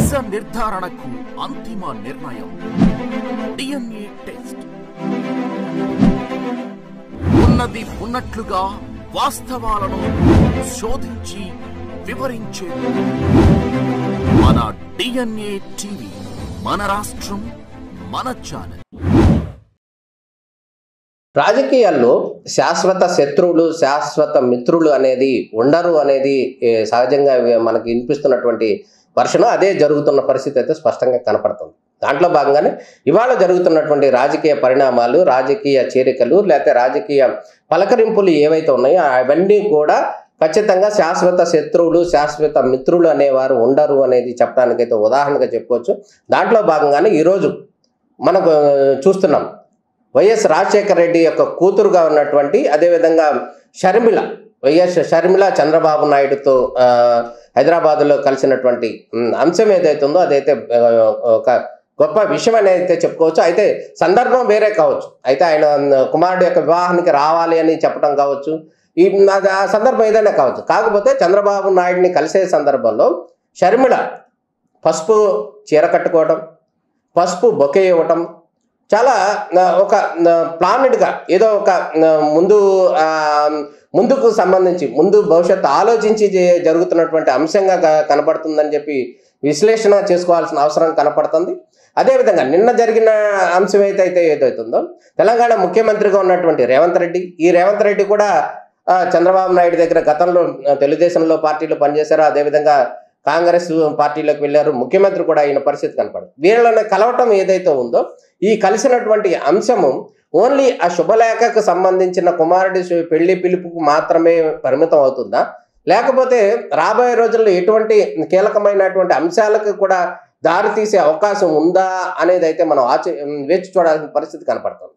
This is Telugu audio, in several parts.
నిజ నిర్ధారణకు అంతిమ నిర్ణయం డిఎన్ఏ టెస్ట్. ఉన్నది ఉన్నట్లుగా వాస్తవాలను శోధించి వివరించే మన డిఎన్ఏ టీవీ, మన రాష్ట్రం, మన ఛానల్. రాజకీయాల్లో శాశ్వత శత్రువులు, శాశ్వత మిత్రులు అనేది ఉండరు అనేది సహజంగా మనకి వినిపిస్తున్నటువంటి వర్షను అదే జరుగుతున్న పరిస్థితి అయితే స్పష్టంగా కనపడుతుంది. దాంట్లో భాగంగానే ఇవాళ జరుగుతున్నటువంటి రాజకీయ పరిణామాలు, రాజకీయ చేరికలు, లేకపోతే రాజకీయ పలకరింపులు ఏవైతే ఉన్నాయో అవన్నీ కూడా ఖచ్చితంగా శాశ్వత శత్రువులు, శాశ్వత మిత్రులు అనేవారు ఉండరు అనేది చెప్పడానికైతే ఉదాహరణగా చెప్పుకోవచ్చు. దాంట్లో భాగంగానే ఈరోజు మనకు చూస్తున్నాం వైఎస్ రాజశేఖర రెడ్డి యొక్క కూతురుగా ఉన్నటువంటి, అదేవిధంగా వైఎస్ షర్మిల చంద్రబాబు నాయుడుతో హైదరాబాద్లో కలిసినటువంటి అంశం ఏదైతే ఉందో అదైతే ఒక గొప్ప విషయం అనేది చెప్పుకోవచ్చు. అయితే సందర్భం వేరే కావచ్చు, అయితే ఆయన కుమారుడు యొక్క వివాహానికి రావాలి అని చెప్పడం కావచ్చు, ఆ సందర్భం ఏదైనా కావచ్చు. కాకపోతే చంద్రబాబు నాయుడిని కలిసే సందర్భంలో షర్మిల పసుపు చీర కట్టుకోవడం, పసుపు బొకే ఇవ్వటం చాలా ఒక ప్లానెడ్గా ఏదో ఒక ముందుకు సంబంధించి ముందు భవిష్యత్తు ఆలోచించి జరుగుతున్నటువంటి అంశంగా కనపడుతుందని చెప్పి విశ్లేషణ చేసుకోవాల్సిన అవసరం కనపడుతుంది. అదేవిధంగా నిన్న జరిగిన అంశం ఏదైతుందో తెలంగాణ ముఖ్యమంత్రిగా ఉన్నటువంటి రేవంత్ రెడ్డి, ఈ రేవంత్ రెడ్డి కూడా చంద్రబాబు నాయుడు దగ్గర గతంలో తెలుగుదేశంలో పార్టీలో పనిచేశారు, అదేవిధంగా కాంగ్రెస్ పార్టీలోకి వెళ్ళారు, ముఖ్యమంత్రి కూడా అయిన పరిస్థితి కనపడదు. వీళ్ళని కలవటం ఏదైతే ఉందో ఈ కలిసినటువంటి అంశము ఓన్లీ ఆ శుభలేఖకు సంబంధించిన కుమారుడి పెళ్లి పిలుపుకు మాత్రమే పరిమితం అవుతుందా, లేకపోతే రాబోయే రోజుల్లో ఎటువంటి కీలకమైనటువంటి అంశాలకు కూడా దారితీసే అవకాశం ఉందా అనేది అయితే మనం వేచి చూడాల్సిన పరిస్థితి కనపడుతుంది.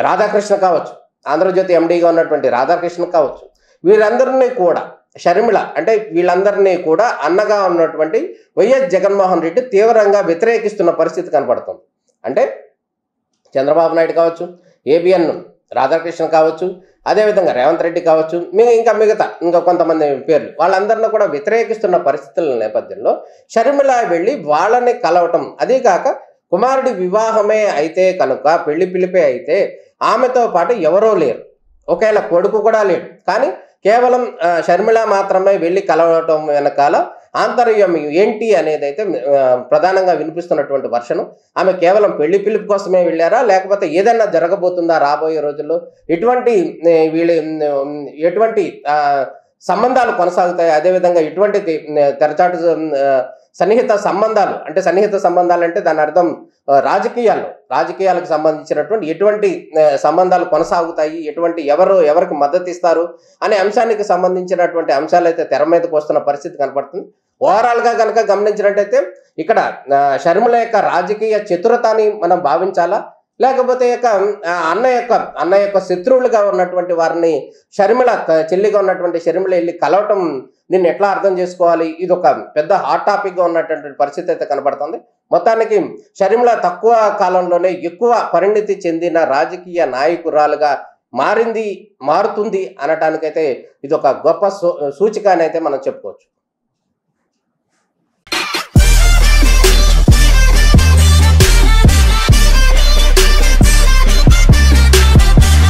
రాధాకృష్ణ కావచ్చు, ఆంధ్రజ్యోతి ఎండీగా ఉన్నటువంటి రాధాకృష్ణ కావచ్చు, వీరందరినీ కూడా షర్మిల అంటే వీళ్ళందరినీ కూడా అన్నగా ఉన్నటువంటి వైఎస్ జగన్మోహన్ రెడ్డి తీవ్రంగా వ్యతిరేకిస్తున్న పరిస్థితి కనపడుతుంది. అంటే చంద్రబాబు నాయుడు కావచ్చు, ఏబిఎన్ రాధాకృష్ణ కావచ్చు, అదేవిధంగా రేవంత్ రెడ్డి కావచ్చు, ఇంకా కొంతమంది పేర్లు, వాళ్ళందరినీ కూడా వ్యతిరేకిస్తున్న పరిస్థితుల నేపథ్యంలో షర్మిల వెళ్ళి వాళ్ళని కలవటం, అదే కాక కుమారుడి వివాహమే అయితే కనుక, పెళ్లి పిలిపే అయితే ఆమెతో పాటు ఎవరో లేరు, ఒకవేళ కొడుకు కూడా లేడు, కానీ కేవలం షర్మిల మాత్రమే వెళ్ళి కలవటం వెనకాల ఆంతర్యం ఏంటి అనేది అయితే ప్రధానంగా వినిపిస్తున్నటువంటి వర్షను. ఆమె కేవలం పెళ్లి పిలుపు కోసమే వెళ్ళారా, లేకపోతే ఏదైనా జరగబోతుందా రాబోయే రోజుల్లో, ఎటువంటి సంబంధాలు కొనసాగుతాయి, అదేవిధంగా ఎటువంటి తెరచాటు సన్నిహిత సంబంధాలు అంటే దాని అర్థం రాజకీయాలకు సంబంధించినటువంటి ఎటువంటి సంబంధాలు కొనసాగుతాయి, ఎవరికి మద్దతు ఇస్తారు అనే అంశానికి సంబంధించినటువంటి అంశాలు అయితే తెర మీదకి వస్తున్న పరిస్థితి కనపడుతుంది. ఓవరాల్గా కనుక గమనించినట్టయితే ఇక్కడ షర్మిల యొక్క రాజకీయ చతురతని మనం భావించాలా, లేకపోతే అన్న యొక్క శత్రువులుగా ఉన్నటువంటి వారిని చెల్లిగా ఉన్నటువంటి షర్మిల వెళ్ళి కలవటం, దీన్ని ఎట్లా అర్థం చేసుకోవాలి, ఇది ఒక పెద్ద హాట్ టాపిక్గా ఉన్నటువంటి పరిస్థితి అయితే కనబడుతుంది. మొత్తానికి షర్మిల తక్కువ కాలంలోనే ఎక్కువ పరిణితి చెందిన రాజకీయ నాయకురాలుగా మారుతుంది అనటానికైతే ఇది ఒక గొప్ప సూచిక అని అయితే మనం చెప్పుకోవచ్చు.